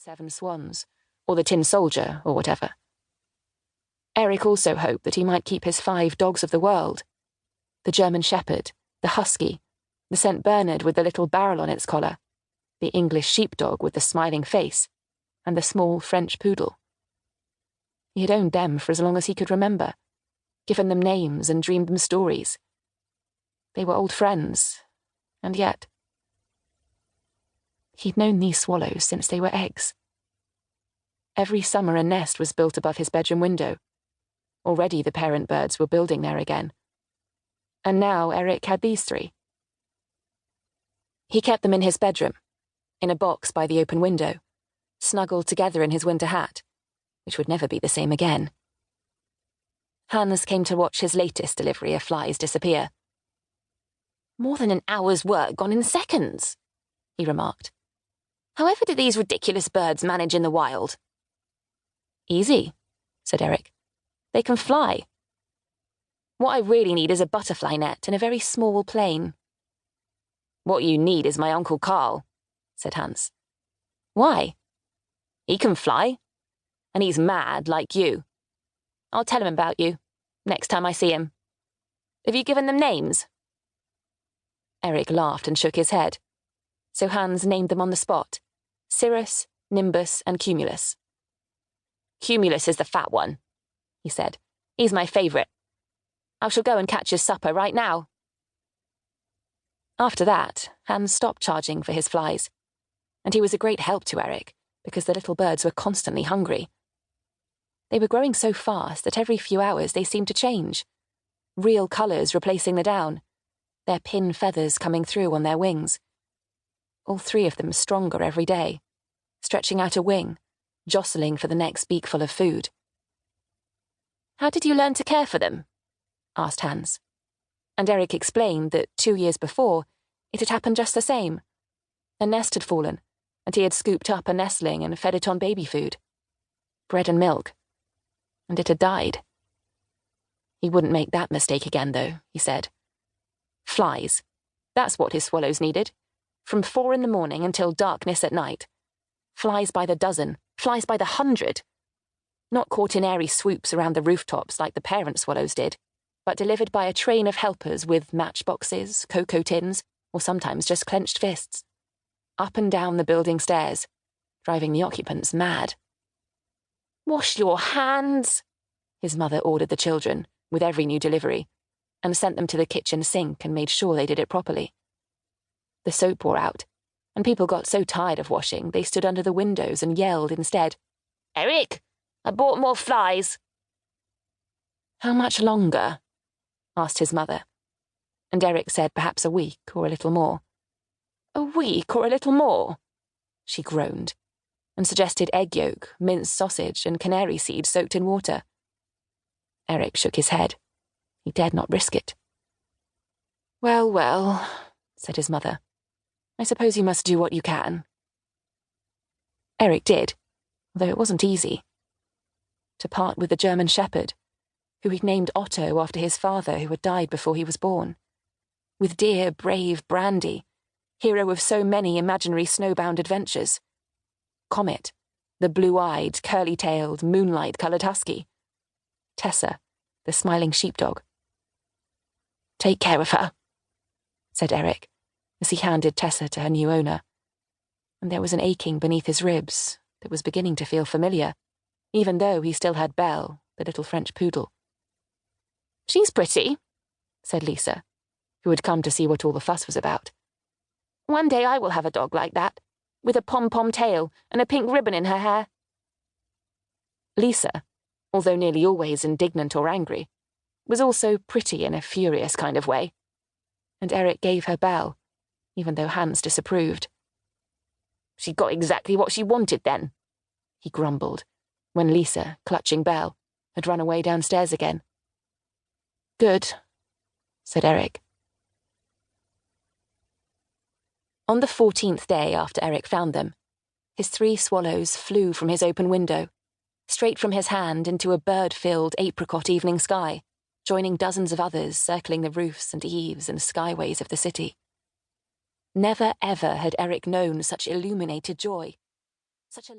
7 swans, or the tin soldier, or whatever. Eric also hoped that he might keep his 5 dogs of the world: the German Shepherd, the Husky, the St. Bernard with the little barrel on its collar, the English sheepdog with the smiling face, and the small French poodle. He had owned them for as long as he could remember, given them names and dreamed them stories. They were old friends, and yet... He'd known these swallows since they were eggs. Every summer a nest was built above his bedroom window. Already the parent birds were building there again. And now Eric had these 3. He kept them in his bedroom, in a box by the open window, snuggled together in his winter hat, which would never be the same again. Hans came to watch his latest delivery of flies disappear. "More than an hour's work gone in seconds," he remarked. "However do these ridiculous birds manage in the wild?" "Easy," said Eric. "They can fly. What I really need is a butterfly net and a very small plane." "What you need is my Uncle Carl," said Hans. "Why?" "He can fly. And he's mad like you. I'll tell him about you, next time I see him. Have you given them names?" Eric laughed and shook his head. So Hans named them on the spot: Cirrus, Nimbus, and Cumulus. "Cumulus is the fat one," he said. "He's my favourite. I shall go and catch his supper right now." After that, Hans stopped charging for his flies, and he was a great help to Eric because the little birds were constantly hungry. They were growing so fast that every few hours they seemed to change, real colours replacing the down, their pin feathers coming through on their wings. All 3 of them stronger every day, stretching out a wing, jostling for the next beakful of food. "How did you learn to care for them?" asked Hans. And Eric explained that 2 years before, it had happened just the same. A nest had fallen, and he had scooped up a nestling and fed it on baby food. Bread and milk. And it had died. He wouldn't make that mistake again, though, he said. Flies. That's what his swallows needed. From 4 in the morning until darkness at night. Flies by the dozen, flies by the 100. Not caught in airy swoops around the rooftops like the parent swallows did, but delivered by a train of helpers with matchboxes, cocoa tins, or sometimes just clenched fists. Up and down the building stairs, driving the occupants mad. "Wash your hands," his mother ordered the children, with every new delivery, and sent them to the kitchen sink and made sure they did it properly. The soap wore out, and people got so tired of washing they stood under the windows and yelled instead, "Eric, I bought more flies." "How much longer?" asked his mother, and Eric said perhaps a week or a little more. "A week or a little more?" she groaned, and suggested egg yolk, minced sausage, and canary seed soaked in water. Eric shook his head. He dared not risk it. "Well, well," said his mother. "I suppose you must do what you can." Eric did, though it wasn't easy. To part with the German Shepherd, who he'd named Otto after his father who had died before he was born. With dear, brave Brandy, hero of so many imaginary snowbound adventures. Comet, the blue-eyed, curly-tailed, moonlight-coloured husky. Tessa, the smiling sheepdog. "Take care of her," said Eric, as he handed Tessa to her new owner. And there was an aching beneath his ribs that was beginning to feel familiar, even though he still had Belle, the little French poodle. "She's pretty," said Lisa, who had come to see what all the fuss was about. "One day I will have a dog like that, with a pom-pom tail and a pink ribbon in her hair." Lisa, although nearly always indignant or angry, was also pretty in a furious kind of way, and Eric gave her Belle, even though Hans disapproved. "She got exactly what she wanted then," he grumbled, when Lisa, clutching Belle, had run away downstairs again. "Good," said Eric. On the 14th day after Eric found them, his 3 swallows flew from his open window, straight from his hand into a bird-filled apricot evening sky, joining dozens of others circling the roofs and eaves and skyways of the city. Never ever had Eric known such illuminated joy, such a